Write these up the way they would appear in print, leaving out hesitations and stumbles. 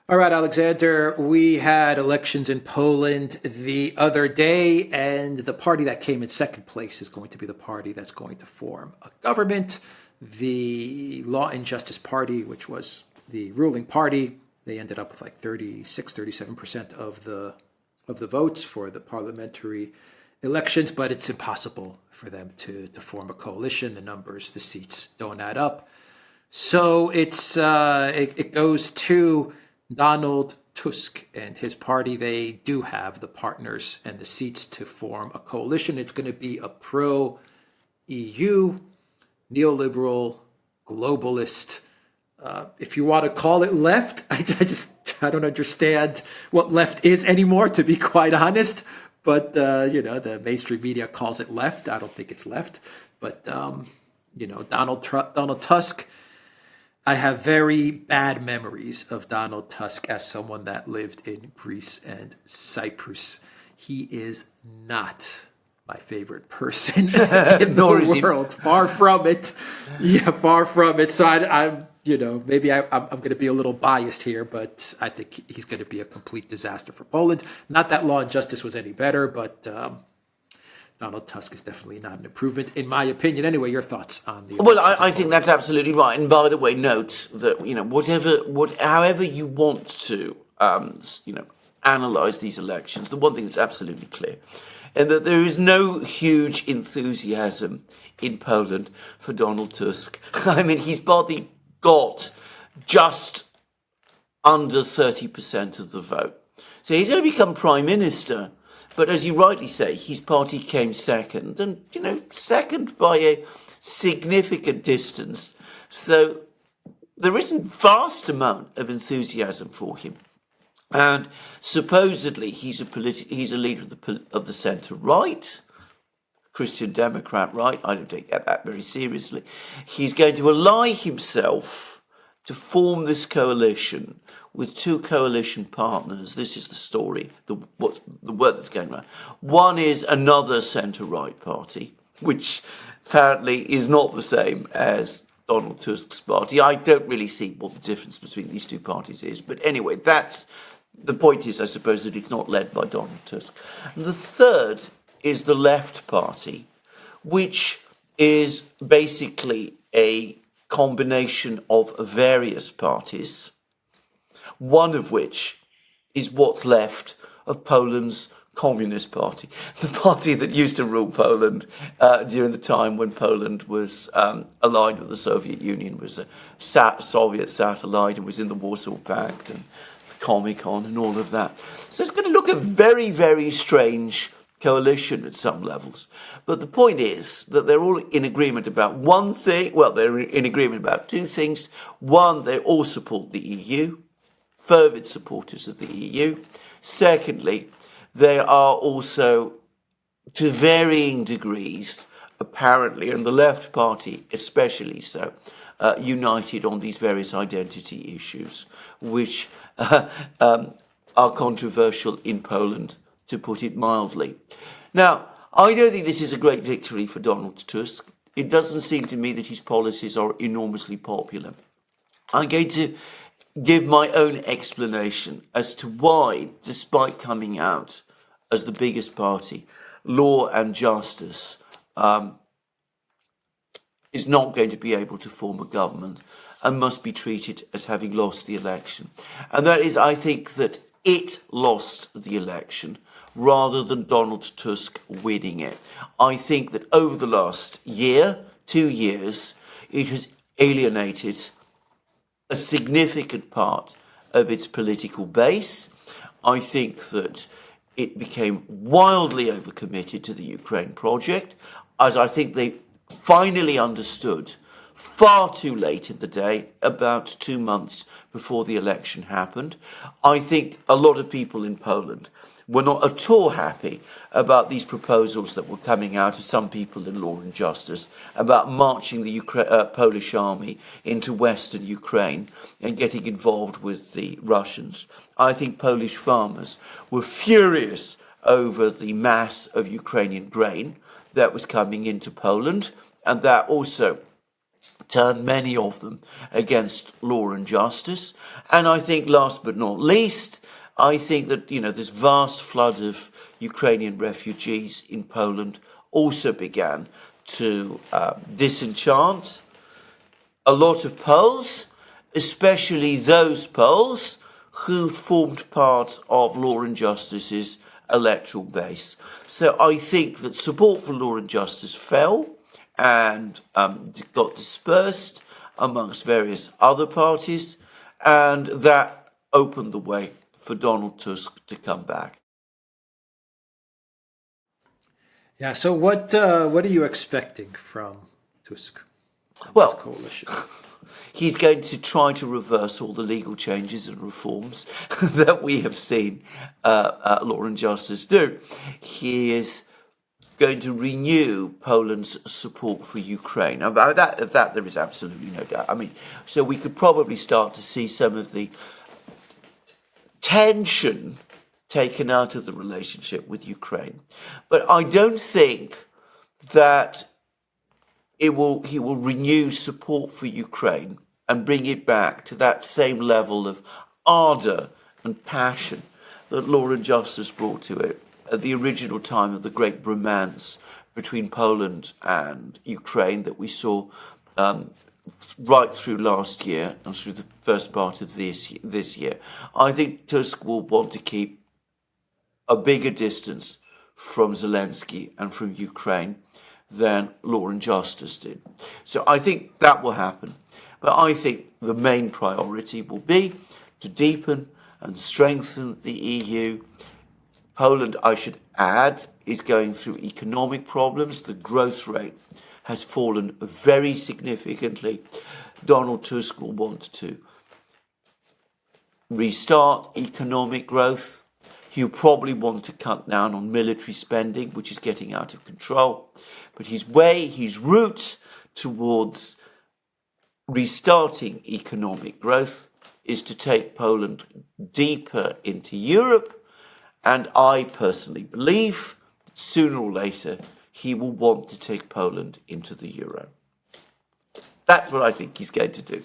All right, Alexander, we had elections in Poland the other day, and the party that came in second place is going to be the party that's going to form a government. The Law and Justice Party, which was the ruling party, they ended up with like 36, 37% of the votes for the parliamentary elections, but it's impossible for them to form a coalition. The numbers, the seats don't add up. So it goes to Donald Tusk and his party. They do have the partners and the seats to form a coalition. It's going to be a pro-EU, neoliberal, globalist. If you want to call it left, I don't understand what left is anymore, to be quite honest. But the mainstream media calls it left. I don't think it's left. But Donald Tusk. I have very bad memories of Donald Tusk as someone that lived in Greece and Cyprus. He is not my favorite person in the world. Far from it. Yeah, far from it. So I'm maybe I'm going to be a little biased here, but I think he's going to be a complete disaster for Poland. Not that Law and Justice was any better, but Donald Tusk is definitely not an improvement, in my opinion. Anyway, your thoughts on the... Well, I think that's absolutely right. And by the way, note that, however you want to, analyse these elections, the one thing that's absolutely clear, and that there is no huge enthusiasm in Poland for Donald Tusk. I mean, he's barely got just under 30% of the vote. So he's going to become Prime Minister. But as you rightly say, his party came second, and, second by a significant distance. So there isn't vast amount of enthusiasm for him. And supposedly he's a leader of the centre-right, Christian Democrat right. I don't take that very seriously. He's going to ally himself to form this coalition with two coalition partners. This is the story, the word that's going around. One is another centre-right party, which apparently is not the same as Donald Tusk's party. I don't really see what the difference between these two parties is. But anyway, that's the point is, I suppose, that it's not led by Donald Tusk. And the third is the Left Party, which is basically a combination of various parties, one of which is what's left of Poland's Communist Party, the party that used to rule Poland during the time when Poland was allied with the Soviet Union, was a Soviet satellite, and was in the Warsaw Pact and the Comecon and all of that. So it's going to look a very, very strange coalition at some levels. But the point is that they're all in agreement about one thing. Well, they're in agreement about two things. One, they all support the EU, fervent supporters of the EU. Secondly, they are also, to varying degrees, apparently, and the Left Party especially so, united on these various identity issues, which are controversial in Poland, to put it mildly. Now, I don't think this is a great victory for Donald Tusk. It doesn't seem to me that his policies are enormously popular. I'm going to give my own explanation as to why, despite coming out as the biggest party, Law and Justice is not going to be able to form a government and must be treated as having lost the election. And that is, I think, that it lost the election rather than Donald Tusk winning it. I think that over the last year, 2 years, it has alienated a significant part of its political base. I think that it became wildly overcommitted to the Ukraine project, as I think they finally understood far too late in the day, about 2 months before the election happened. I think a lot of people in Poland were not at all happy about these proposals that were coming out of some people in Law and Justice about marching the Polish army into western Ukraine and getting involved with the Russians. I think Polish farmers were furious over the mass of Ukrainian grain that was coming into Poland, and that also turned many of them against law and justice. And I think, last but not least, I think that, this vast flood of Ukrainian refugees in Poland also began to disenchant a lot of Poles, especially those Poles who formed part of Law and Justice's electoral base. So I think that support for Law and Justice fell and got dispersed amongst various other parties, and that opened the way for Donald Tusk to come back. Yeah. So what are you expecting from Tusk and Well, his coalition? He's going to try to reverse all the legal changes and reforms that we have seen Law and Justice do. He is going to renew Poland's support for Ukraine. About that there is absolutely no doubt. So we could probably start to see some of the tension taken out of the relationship with Ukraine. But I don't think that he will renew support for Ukraine and bring it back to that same level of ardour and passion that Law and Justice brought to it at the original time of the great romance between Poland and Ukraine that we saw right through last year and through the first part of this year. I think Tusk will want to keep a bigger distance from Zelensky and from Ukraine than Law and Justice did. So I think that will happen. But I think the main priority will be to deepen and strengthen the EU. Poland, I should add, is going through economic problems. The growth rate has fallen very significantly. Donald Tusk will want to restart economic growth. He'll probably want to cut down on military spending, which is getting out of control. But his route towards restarting economic growth is to take Poland deeper into Europe. And I personally believe that sooner or later he will want to take Poland into the euro. That's what I think he's going to do.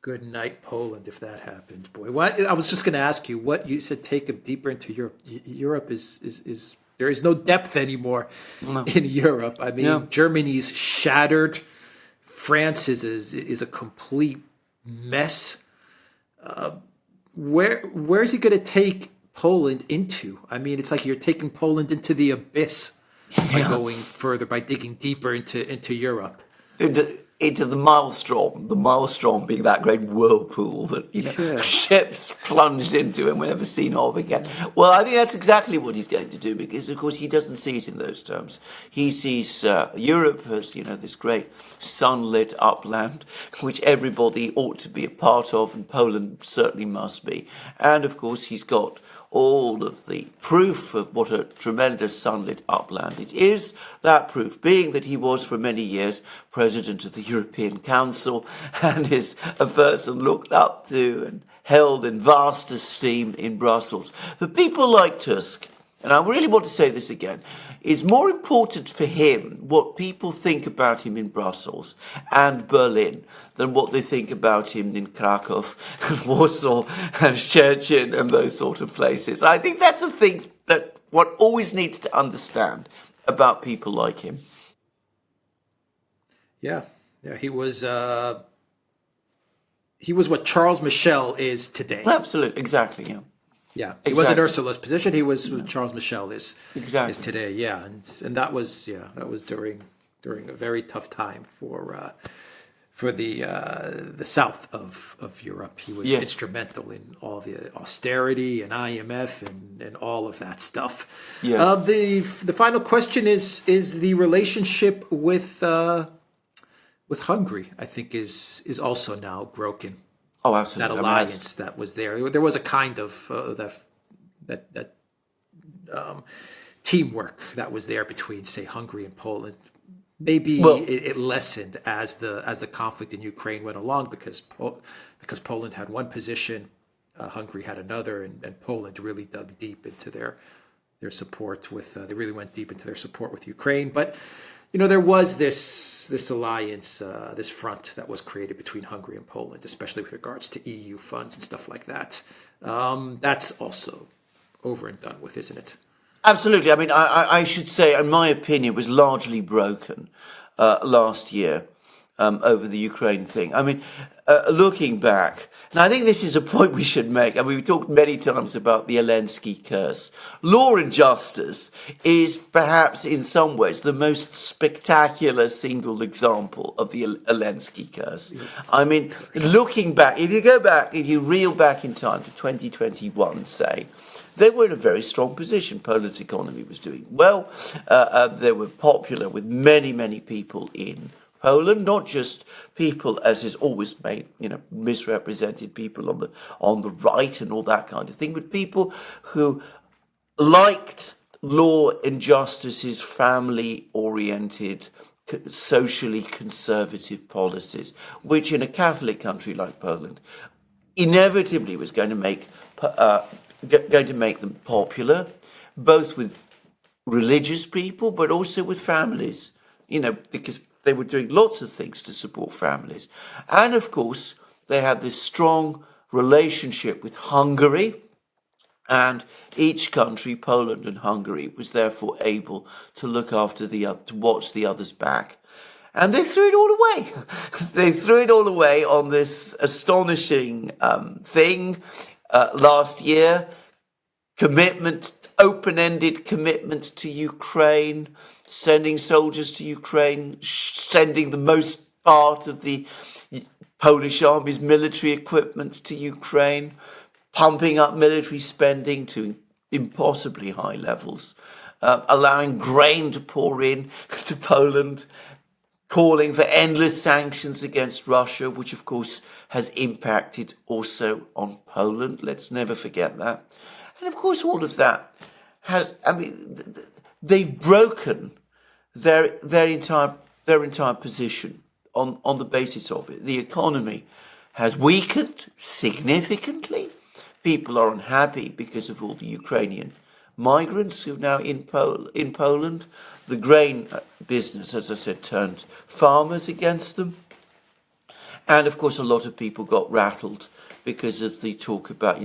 Good night, Poland, if that happens. Boy, I was just going to ask you what you said. Take him deeper into Europe. Europe is there is no depth anymore in Europe. Germany's shattered. France is a complete mess. Where's he going to take Poland into? It's like you're taking Poland into the abyss by going further, by digging deeper into Europe. Into the maelstrom being that great whirlpool that ships plunged into and we'll never seen of again. Well, I think that's exactly what he's going to do, because of course he doesn't see it in those terms. He sees Europe as this great sunlit upland which everybody ought to be a part of, and Poland certainly must be. And of course he's got all of the proof of what a tremendous sunlit upland it is, that proof being that he was for many years president of the European Council and is a person looked up to and held in vast esteem in Brussels. For people like Tusk, and I really want to say this again, it's more important for him what people think about him in Brussels and Berlin than what they think about him in Krakow and Warsaw and Szczecin and those sort of places. I think that's a thing that one always needs to understand about people like him. Yeah, he was what Charles Michel is today. Absolutely, exactly, yeah. Yeah, he wasn't Ursula's position. He was what Charles Michel is today. Yeah, and that was during a very tough time for the south of Europe. He was instrumental in all the austerity and IMF and all of that stuff. Yes. The final question is the relationship with Hungary. I think is also now broken. Oh, absolutely. That alliance that was there. There was a kind of that teamwork that was there between, say, Hungary and Poland. Maybe it lessened as the conflict in Ukraine went along, because Poland had one position, Hungary had another, and Poland really dug deep into their support with. They really went deep into their support with Ukraine, but. there was this alliance, this front that was created between Hungary and Poland, especially with regards to EU funds and stuff like that. That's also over and done with, isn't it? Absolutely. I mean, I should say, in my opinion, it was largely broken last year over the Ukraine thing. I mean, looking back, and I think this is a point we should make. I mean, we've talked many times about the Zelensky curse. Law and justice is perhaps in some ways the most spectacular single example of the Zelensky curse. I mean, looking back, if you reel back in time to 2021, say, they were in a very strong position. Poland's economy was doing well. They were popular with many, many people in Poland, not just people, as is always made, misrepresented people on the right and all that kind of thing, but people who liked law and justice's family-oriented, socially conservative policies, which in a Catholic country like Poland inevitably was going to make them popular, both with religious people, but also with families, because they were doing lots of things to support families. And of course, they had this strong relationship with Hungary, and each country, Poland and Hungary, was therefore able to look after to watch the others back. And they threw it all away. They threw it all away on this astonishing thing last year. Open-ended commitment to Ukraine, sending soldiers to Ukraine, sending the most part of the Polish army's military equipment to Ukraine, pumping up military spending to impossibly high levels, allowing grain to pour in to Poland, calling for endless sanctions against Russia, which of course has impacted also on Poland. Let's never forget that. And of course, all of that they've broken their entire position on the basis of it. The economy has weakened significantly. People are unhappy because of all the Ukrainian migrants who are now in Poland. The grain business, as I said, turned farmers against them. And of course, a lot of people got rattled because of the talk about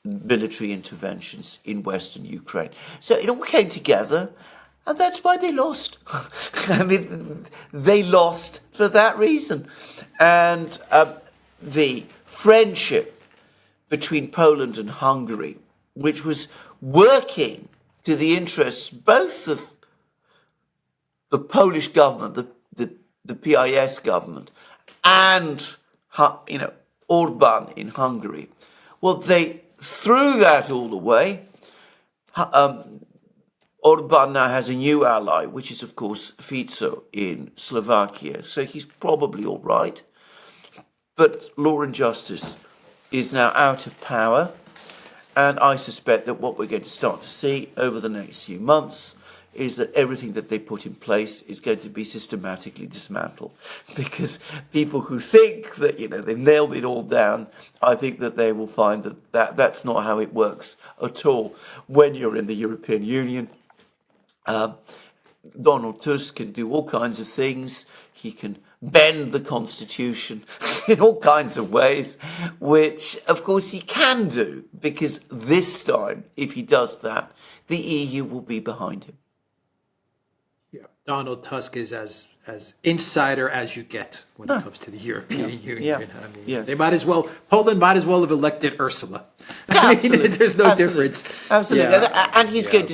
military interventions in Western Ukraine. So it all came together, and that's why they lost. I mean, they lost for that reason. And the friendship between Poland and Hungary, which was working to the interests both of the Polish government, the PIS government, and Orban in Hungary. Well, they threw that all away. Orban now has a new ally, which is, of course, Fico in Slovakia. So he's probably all right. But law and justice is now out of power. And I suspect that what we're going to start to see over the next few months is that everything that they put in place is going to be systematically dismantled. Because people who think that, they've nailed it all down, I think that they will find that that's not how it works at all. When you're in the European Union, Donald Tusk can do all kinds of things. He can bend the constitution in all kinds of ways, which, of course, he can do, because this time, if he does that, the EU will be behind him. Yeah, Donald Tusk is as insider as you get when it comes to the European Union. Yeah. I mean, Yes. Poland might as well have elected Ursula. Yeah, I mean, absolutely. there's no difference. Absolutely. Yeah. And he's going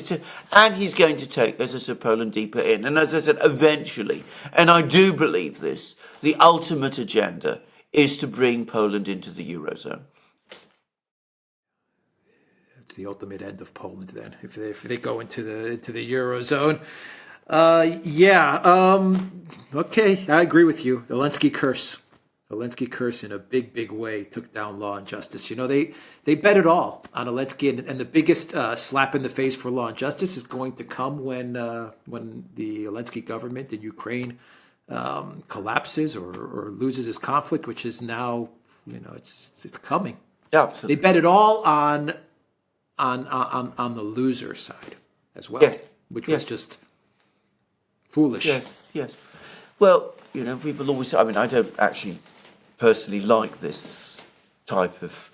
to take, as I said, Poland deeper in. And as I said, eventually, and I do believe this, the ultimate agenda is to bring Poland into the Eurozone. It's the ultimate end of Poland then, if they go into the Eurozone. Okay, I agree with you. The Zelensky curse in a big, big way took down law and justice. They bet it all on Zelensky, and the biggest slap in the face for law and justice is going to come when the Zelensky government in Ukraine collapses or loses its conflict, which is now, it's coming. Yeah, absolutely. They bet it all on the loser side as well, Yes. which was just Foolish. Yes, yes. Well, people always. I mean, I don't actually personally like this type of,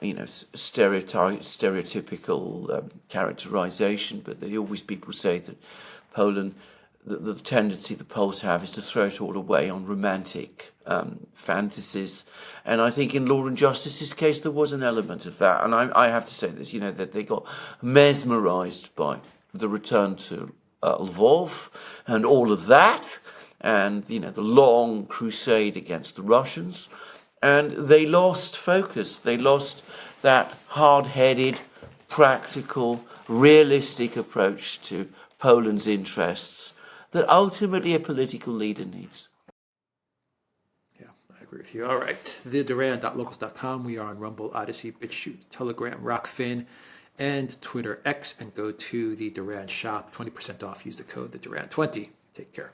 stereotypical characterization. But people say that Poland, the tendency the Poles have is to throw it all away on romantic fantasies. And I think in Law and Justice's case, there was an element of that. And I have to say this, that they got mesmerized by the return to Lvov and all of that, and the long crusade against the Russians, and they lost focus. They lost that hard-headed, practical, realistic approach to Poland's interests that ultimately a political leader needs. Yeah, I agree with you. All right. TheDuran.locals.com. We are on Rumble, Odyssey, BitChute, Telegram, Rockfin, and Twitter X. And go to the Duran shop. 20% off. Use the code TheDuran20. Take care.